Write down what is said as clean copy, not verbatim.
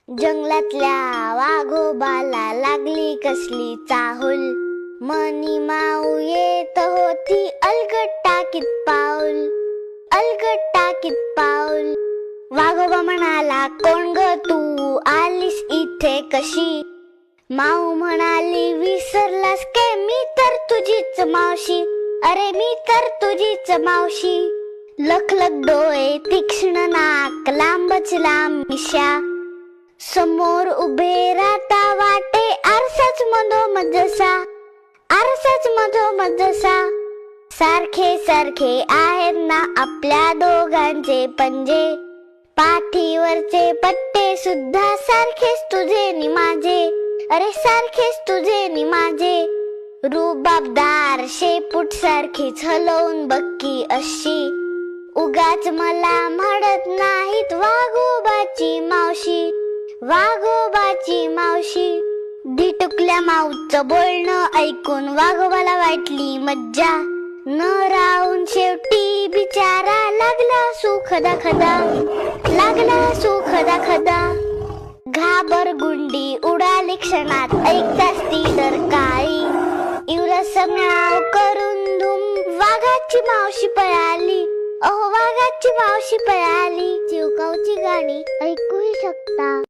जंगलातल्या वाघोबाला लागली कसली चाहूल, मनी माऊ येत होती अलगट टाकीत पाऊल, अलगट टाकीत पाऊल. वाघोबा म्हणाला, कोण ग तू आलीस इथे कशी? माऊ म्हणाली, विसरलास के मी तर तुझीच मावशी, अरे मी तर तुझीच मावशी. लखलख डोळे, तीक्ष्ण नाक, लांबच लांब मिशा, समोर उभे राहता वाटे आरसाच मधोमध जसा, आरसाच मधोमध जसा. सारखे सारखे आहेत ना आपल्या दोघांचे पंजे, पाठीवरचे पट्टे सुद्धा सारखेच तुझे नि माझे, अरे सारखेच तुझे नि माझे. रुबाबदार शेपूट सारखीच हलवून बक्की अशी, उगाच मला म्हणत नाहीत वाघोबाची मावशी, वाघोबाची मावशी. धिटुकल्या माऊचं बोलणं ऐकून वाघोबाला वाटली मज्जा, न राहून शेवटी बिचारा लागला सुखदा खदा, लागला सुखदा खदा. घाबरगुंडी उडाली क्षणात, ऐकताच ती डरकाळी, इवरस म्याव करून धूम वाघाची मावशी पळाली, अहो वाघाची मावशी पळाली. चिवकाऊची गाणी ऐकूही शकता.